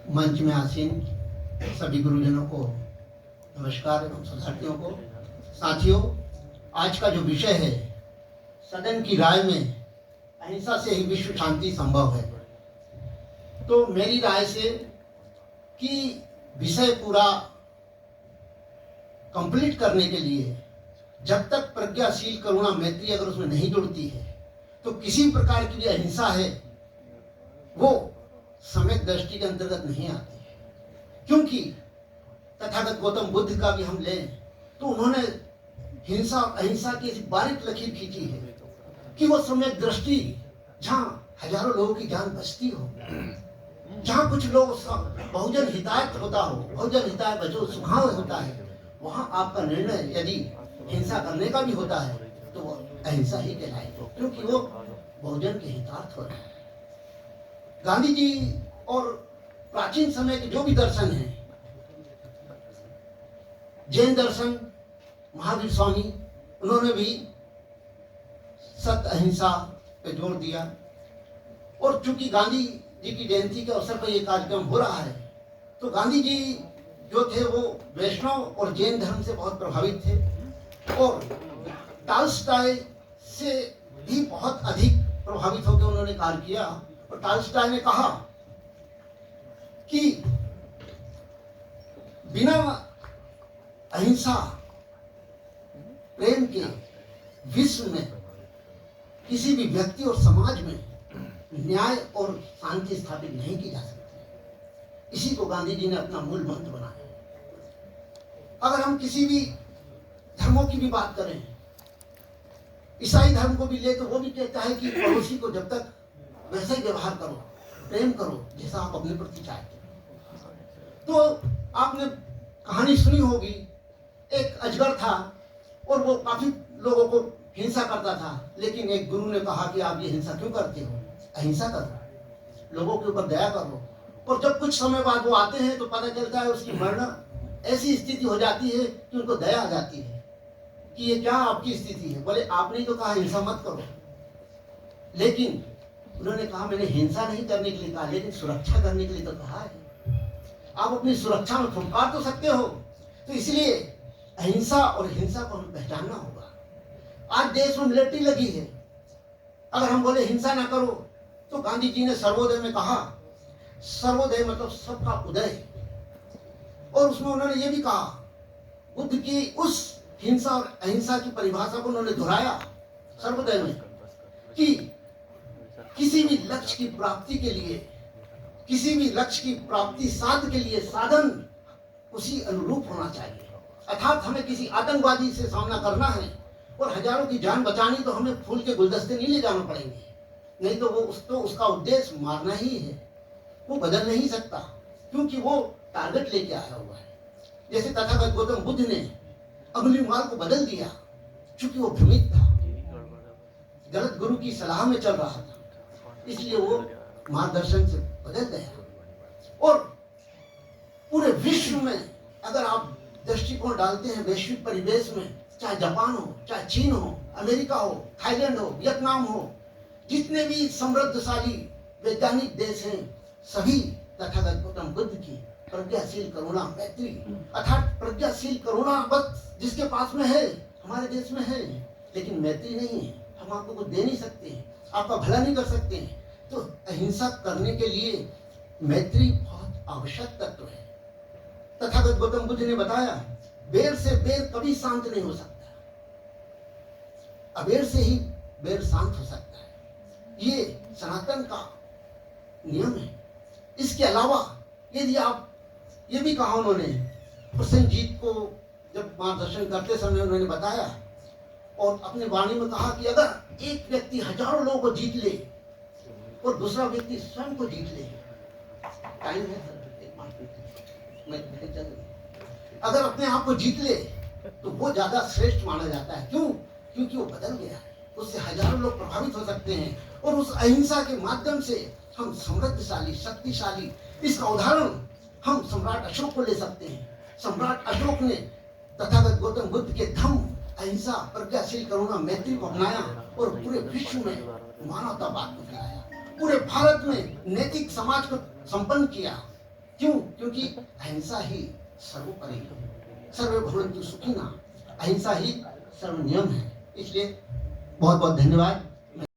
मंच में आसीन सभी गुरुजनों को नमस्कार एवं साथियों को। साथियों, आज का जो विषय है, सदन की राय में अहिंसा से ही विश्व शांति संभव है। तो मेरी राय से कि विषय पूरा कंप्लीट करने के लिए जब तक प्रज्ञाशील करुणा मैत्री अगर उसमें नहीं जुड़ती है तो किसी प्रकार की जो अहिंसा है वो सम्यक दृष्टि के अंतर्गत नहीं आती है। क्योंकि तथागत गौतम बुद्ध का भी हम लें तो उन्होंने हिंसा अहिंसा की ऐसी बारीक लकीर खींची है कि वो सम्यक दृष्टि, जहाँ हजारों लोगों की जान बचती हो, जहाँ कुछ लोग बहुजन हितायत होता हो, बहुजन हिताय बचो सुखाव होता है, वहाँ आपका निर्णय यदि हिंसा करने का भी होता है तो वो अहिंसा ही कहलाएगी, क्योंकि वो बहुजन के हितार्थ हो रहा है। गांधी जी और प्राचीन समय के जो भी दर्शन हैं, जैन दर्शन, महावीर स्वामी, उन्होंने भी सत्य अहिंसा पे जोर दिया। और चूंकि गांधी जी की जयंती के अवसर पर यह कार्यक्रम हो रहा है तो गांधी जी जो थे वो वैष्णव और जैन धर्म से बहुत प्रभावित थे और टॉल्स्टॉय से भी बहुत अधिक प्रभावित होकर उन्होंने कार्य किया। और टॉल्स्टॉय ने कहा कि बिना अहिंसा प्रेम के विश्व में किसी भी व्यक्ति और समाज में न्याय और शांति स्थापित नहीं की जा सकती। इसी को गांधी जी ने अपना मूल मंत्र बनाया। अगर हम किसी भी धर्मों की भी बात करें, ईसाई धर्म को भी ले तो वो भी कहता है कि पड़ोसी को जब तक वैसा ही व्यवहार करो, प्रेम करो जैसा आप अपने प्रति चाहते हो। तो आपने कहानी सुनी होगी, एक अजगर था और वो काफी लोगों को हिंसा करता था, लेकिन एक गुरु ने कहा कि आप ये हिंसा क्यों करते हो, अहिंसा करो, लोगों के ऊपर दया करो। और जब कुछ समय बाद वो आते हैं तो पता चलता है उसकी मरण ऐसी स्थिति हो जाती है कि उनको दया आ जाती है कि ये क्या आपकी स्थिति है। बोले आपने तो कहा हिंसा मत करो, लेकिन उन्होंने कहा मैंने हिंसा नहीं करने के लिए कहा, लेकिन सुरक्षा करने के लिए तो कहा है। आप अपनी सुरक्षा में फुफकार तो सकते हो। तो इसलिए अहिंसा और हिंसा को हमें पहचानना होगा। आज देश में मिलिट्री लगी है, अगर हम बोले हिंसा ना करो तो गांधी जी ने सर्वोदय में कहा, सर्वोदय मतलब सबका उदय। और उसमें उन्होंने ये भी कहा, बुद्ध की उस हिंसा और अहिंसा की परिभाषा को उन्होंने दोहराया सर्वोदय में कि किसी भी लक्ष्य की प्राप्ति के लिए, किसी भी लक्ष्य की प्राप्ति साध के लिए साधन उसी अनुरूप होना चाहिए। अर्थात हमें किसी आतंकवादी से सामना करना है और हजारों की जान बचानी तो हमें फूल के गुलदस्ते नहीं ले जाना पड़ेंगे, नहीं तो वो उसका उद्देश्य मारना ही है, वो बदल नहीं सकता क्योंकि वो टारगेट लेके आया हुआ है। जैसे तथागत गौतम बुद्ध ने अंगुलीमाल को बदल दिया क्योंकि वो भ्रमित था, गलत गुरु की सलाह में चल रहा था, इसलिए वो मार्गदर्शन से बदल गया। और पूरे विश्व में अगर आप दृष्टिकोण डालते हैं वैश्विक परिवेश में, चाहे जापान हो, चाहे चीन हो, अमेरिका हो, थाईलैंड हो, वियतनाम हो, जितने भी समृद्धशाली वैज्ञानिक देश हैं, सभी तथागत गौतम बुद्ध की प्रज्ञाशील करुणा मैत्री, अर्थात प्रज्ञाशील करुणा बस जिसके पास में है, हमारे देश में है, लेकिन मैत्री नहीं है। हम आपको कुछ दे नहीं सकते हैं, आपका भला नहीं कर सकते हैं। तो अहिंसा करने के लिए मैत्री बहुत आवश्यक तत्व है। तथागत गौतम बुद्ध ने बताया, बेर से बेर कभी शांत नहीं हो सकता, अबेर से ही बेर शांत हो सकता है। ये सनातन का नियम है। इसके अलावा यदि आप ये भी कहा उन्होंने, प्रसेनजीत को जब मार्गदर्शन करते समय उन्होंने बताया और अपने वाणी में कहा कि अगर एक व्यक्ति हजारों लोगों को जीत ले और दूसरा व्यक्ति स्वयं को जीत ले, टाइम है अगर अपने आप को जीत ले तो वो ज्यादा श्रेष्ठ माना जाता है। क्यों? क्योंकि वो बदल गया है, उससे हजारों लोग प्रभावित हो सकते हैं और उस अहिंसा के माध्यम से हम समृद्धशाली, शक्तिशाली, इसका उदाहरण हम सम्राट अशोक को ले सकते हैं। सम्राट अशोक ने तथागत गौतम बुद्ध के धम्म अहिंसा, प्रज्ञाशील, करुणा, मैत्री को अपनाया और पूरे विश्व में मानवतावाद को फैलाया। पूरे भारत में नैतिक समाज को संपन्न किया। क्यों? क्योंकि अहिंसा ही सर्वोपरि है। सर्वे भवन्तु सुखिनः, अहिंसा ही सर्व नियम है। इसलिए बहुत बहुत धन्यवाद।